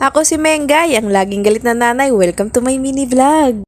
Ako si Mengay, ang laging galit na nanay. Welcome to my mini vlog.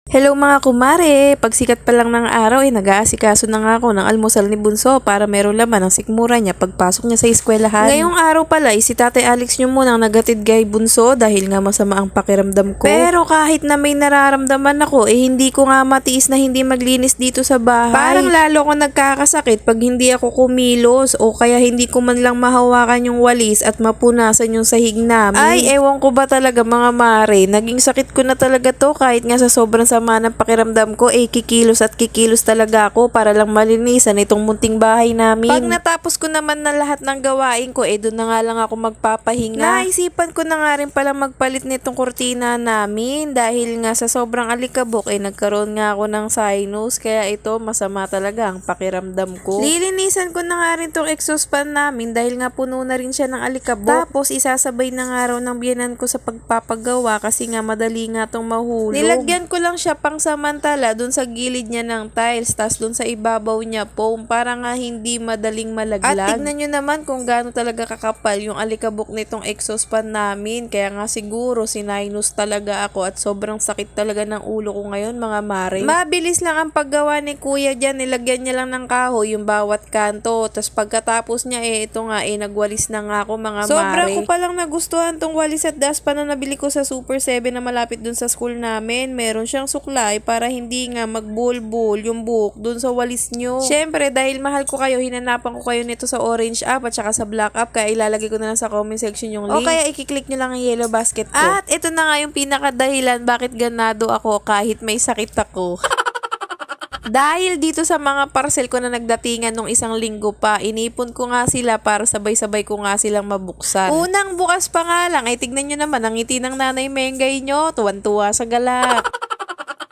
Hello mga kumare! Pagsikat pa lang ng araw nag-aasikaso na nga ako ng almusal ni Bunso para meron laman ang sikmura niya pagpasok niya sa eskwelahan. Ngayong araw pala si Tatay Alex niyo munang nagatid kay Bunso dahil nga masama ang pakiramdam ko. Pero kahit na may nararamdaman ako hindi ko nga matiis na hindi maglinis dito sa bahay. Parang lalo ko nagkakasakit pag hindi ako kumilos o kaya hindi ko man lang mahawakan yung walis at mapunasan yung sahig namin. Ay, ewan ko ba talaga mga mare, naging sakit ko na talaga to kahit nga sa sobrang sama ng pakiramdam ko kikilos at kikilos talaga ako para lang malinisan itong munting bahay namin. Pag natapos ko naman na lahat ng gawain ko doon na nga lang ako magpapahinga. Naisipan ko na nga rin pala magpalit nitong kurtina namin dahil nga sa sobrang alikabok nagkaroon nga ako ng sinus kaya ito masama talaga ang pakiramdam ko. Lilinisan ko na nga rin tong exhaust fan namin dahil nga puno na rin siya ng alikabok. Tapos isasabay na nga raw ng biyanan ko sa pagpapagawa kasi nga madali nga tong mahulog. Nilagyan ko lang siya pang samantala dun sa gilid niya ng tiles, tas dun sa ibabaw niya foam para nga hindi madaling malaglag. At tignan nyo naman kung gaano talaga kakapal yung alikabok nitong exhaust fan namin, kaya nga siguro sinus talaga ako at sobrang sakit talaga ng ulo ko ngayon mga mare. Mabilis lang ang paggawa ni kuya dyan, nilagyan niya lang ng kahoy yung bawat kanto, tas pagkatapos niya ito nga nagwalis na nga ako mga mare. Sobra ko palang nagustuhan tong walis at daspan na nabili ko sa Super 7 na malapit dun sa school namin. Meron siyang suklay para hindi nga magbulbul yung buhok dun sa walis nyo. Syempre, dahil mahal ko kayo, hinanapan ko kayo nito sa orange app at saka sa black app, kaya ilalagay ko na lang sa comment section yung link. O kaya ikiklik nyo lang ang yellow basket ko. At ito na nga yung pinakadahilan bakit ganado ako kahit may sakit ako. Dahil dito sa mga parcel ko na nagdatingan nung isang linggo pa, inipon ko nga sila para sabay-sabay ko nga silang mabuksan. Unang bukas pa nga lang, tignan nyo naman ang ngiti ng nanay Mengay nyo, tuwan-tuwa sa galak.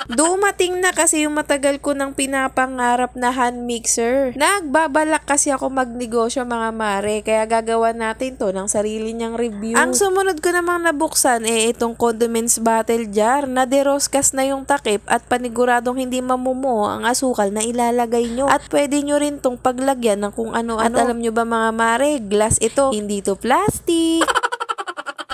Dumating na kasi yung matagal ko nang pinapangarap na hand mixer. Nagbabalak kasi ako magnegosyo mga mare, kaya gagawa natin to ng sarili niyang review. Ang sumunod ko namang nabuksan itong condiments bottle jar na deroskas na yung takip at paniguradong hindi mamumuo ang asukal na ilalagay nyo. At pwede nyo rin tong paglagyan ng kung ano-ano. At alam nyo ba mga mare, glass ito, hindi to plastic.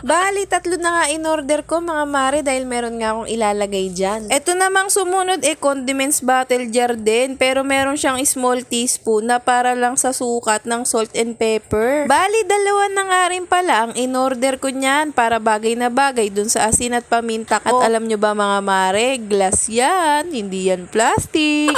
Bali, 3 na nga in-order ko mga mare dahil meron nga akong ilalagay dyan. Ito namang sumunod condiments bottle jar din, pero meron siyang small teaspoon na para lang sa sukat ng salt and pepper. Bali, 2 na nga rin pala ang in-order ko niyan para bagay na bagay dun sa asin at paminta ko. At alam nyo ba mga mare, glass yan, hindi yan plastic.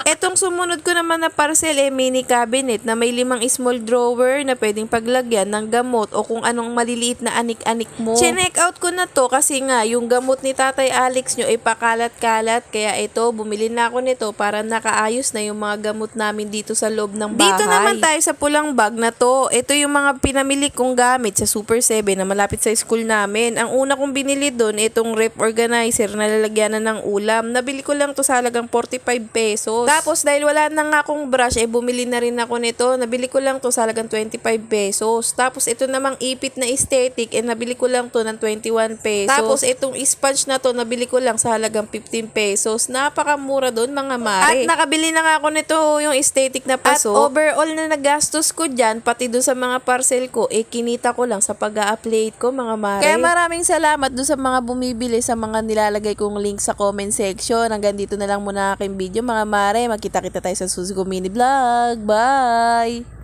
Etong sumunod ko naman na parcel mini cabinet na may 5 small drawer na pwedeng paglagyan ng gamot o kung anong maliliit na anik-anik mo. Check out ko na to kasi nga yung gamot ni Tatay Alex nyo pakalat-kalat, kaya ito bumili na ako nito para nakaayos na yung mga gamot namin dito sa loob ng bahay. Dito naman tayo sa pulang bag na to. Ito yung mga pinamili kong gamit sa Super 7 na malapit sa school namin. Ang una kong binili doon itong rep organizer na lalagyanan ng ulam. Nabili ko lang to sa halagang 45 pesos. Tapos dahil wala na nga akong brush, bumili na rin ako nito. Nabili ko lang to sa halagang 25 pesos. Tapos ito namang ipit na aesthetic, nabili ko lang to ng 21 pesos. Tapos itong sponge na to, nabili ko lang sa halagang 15 pesos. Napakamura doon mga mare. At nakabili na nga ako nito yung aesthetic na paso. At overall na nagastos ko dyan, pati doon sa mga parcel ko, kinita ko lang sa pag-a-upload ko mga mare. Kaya maraming salamat doon sa mga bumibili sa mga nilalagay kong link sa comment section. Hanggang dito na lang muna aking video mga mare. Magkita-kita tayo sa susunod mini vlog. Bye!